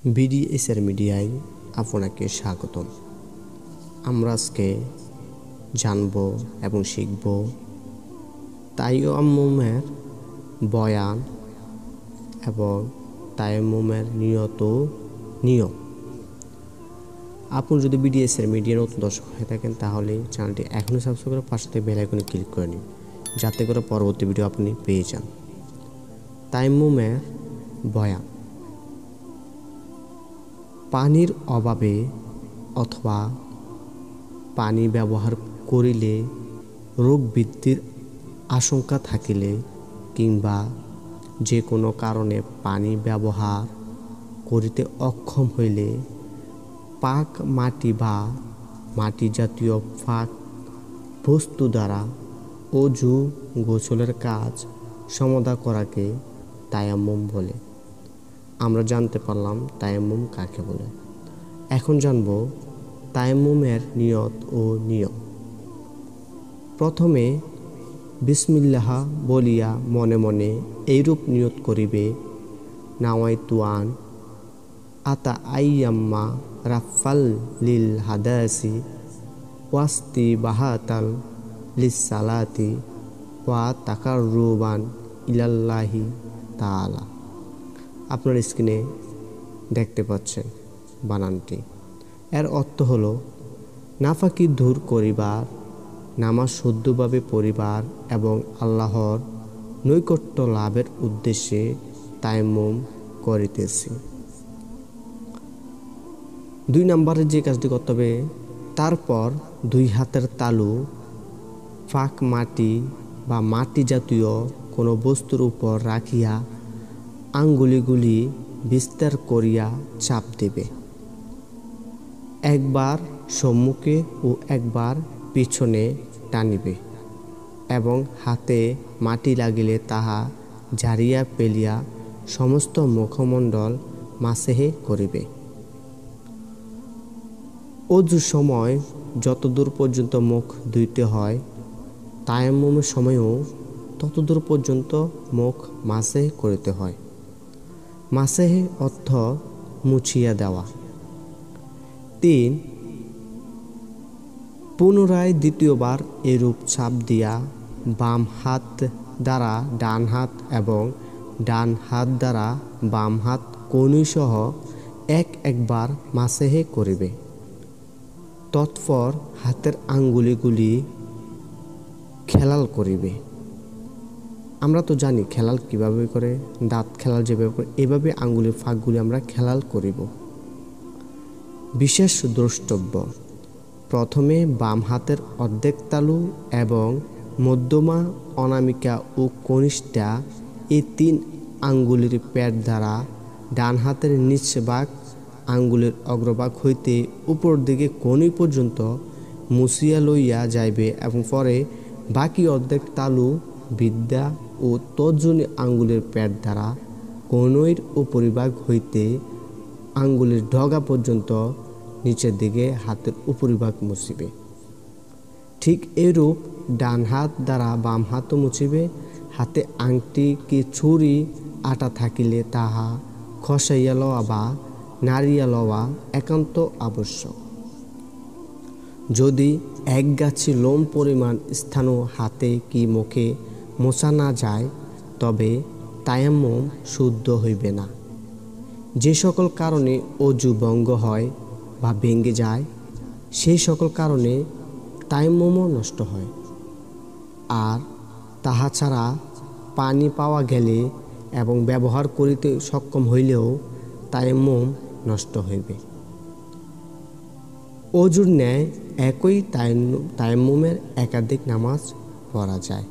বিডিএসআর মিডিয়ায় আপনাকে স্বাগতম। আমরা আজকে জানব এবং শিখব তায়াম্মুমের বয়ান এবং তায়াম্মুমের নিয়ম। আপনি যদি বিডিএসআর মিডিয়ার নতুন দর্শক হয়ে থাকেন তাহলে চ্যানেলটি এখনই সাবস্ক্রাইব করে পাশে থেকে বেল আইকনে ক্লিক করে নিন, যাতে করে পরবর্তী ভিডিও আপনি পেয়ে যান। তায়াম্মুমের বয়ান: পানির অভাবে অথবা পানি ব্যবহার করিলে রোগ বৃদ্ধির আশঙ্কা থাকিলে কিংবা যে কোনো কারণে পানি ব্যবহার করিতে অক্ষম হইলে পাক মাটি বা মাটি জাতীয় পাক বস্তু দ্বারা অজু গোসলের কাজ সমাধা করাকে তায়াম্মুম বলে। আমরা জানতে পারলাম তায়াম্মুম কাকে বলে। এখন জানব তায়াম্মুমের নিয়ত ও নিয়ম। প্রথমে বিসমিল্লাহ বলিয়া মনে মনে এইরূপ নিয়ত করিবে: নাওয়াইতু আন আতা আইয়াম্মা রাফাল লিল হাদাসি ওয়াস্তি বাহাতাল লিস সালাতি ওয়া তাকাররুবান ইলাল্লাহি তাআলা। আপনার স্ক্রিনে দেখতে পাচ্ছেন বানানটি। এর অর্থ হলো নাফাকি দূর করিবার, নামাজ শুদ্ধভাবে পড়িবার এবং আল্লাহর নৈকট্য লাভের উদ্দেশ্যে তায়াম্মুম করিতেছি। 2 নম্বরে যে কাজটি করতে হবে, তারপর 2 হাতের তালু পাক মাটি বা মাটি জাতীয় কোনো বস্তুর উপর রাখিয়া আঙ্গুলিগুলি বিস্তার করিয়া চাপ দেবে। একবার সম্মুখে ও একবার পিছনে টানিবে এবং হাতে মাটি লাগিলে তাহা ঝাড়িয়া ফেলিয়া সমস্ত মুখমণ্ডল মাসেহে করিবে। অজুর সময় যতদূর পর্যন্ত মুখ ধুইতে হয়, তায়াম্মুমের সময়ও ততদূর পর্যন্ত মুখ মাসেহ করিতে হয়। মাসেহে অর্থ মুছিয়া দেওয়া। 3, পুনরায় দ্বিতীয়বার এরূপ ছাপ দিয়া বাম হাত দ্বারা ডান হাত এবং ডান হাত দ্বারা বাম হাত কনুইসহ একবার মাসেহে করিবে। তৎপর হাতের আঙ্গুলিগুলি খেলাল করিবে। আমরা তো জানি খেলাল কিভাবে করে, দাঁত খেলাল যেভাবে করে, এভাবে আঙ্গুলের ফাঁকগুলি আমরা খেলাল করিব। বিশেষ দ্রষ্টব্য: প্রথমে বাম হাতের অর্ধেক তালু এবং মধ্যমা, অনামিকা ও কনিষ্ঠা এই 3 আঙ্গুলের পেট দ্বারা ডান হাতের নিচ ভাগ আঙ্গুলের অগ্রভাগ হইতে উপর দিকে কনুই পর্যন্ত মুছিয়া লইয়া যাইবে এবং পরে বাকি অর্ধেক তালু বিদ্যা ও তর্জনী আঙ্গুলের পেট দ্বারা কনুইর উপরিভাগ হইতে আঙ্গুলের ডগা পর্যন্ত নিচের দিকে হাতের উপরিভাগ মুছিবে। ঠিক এরূপ ডান হাত দ্বারা বাম হাতও মুছিবে। হাতে আংটি কি ছুরি আটা থাকিলে তাহা খসাইয়া লওয়া বা নাড়িয়া লওয়া একান্ত আবশ্যক। যদি এক গাছি লোম পরিমাণ স্থানও হাতে কি মুখে মোছা না যায়, তবে তায়াম্মুম শুদ্ধ হইবে না। যে সকল কারণে অজু ভঙ্গ হয় বা ভেঙে যায়, সেই সকল কারণে তায়াম্মুমও নষ্ট হয়। আর তাহা ছাড়া পানি পাওয়া গেলে এবং ব্যবহার করিতে সক্ষম হইলেও তায়াম্মুম নষ্ট হইবে। অজুর ন্যায় একই তায়াম্মুমের একাধিক নামাজ পড়া যায়।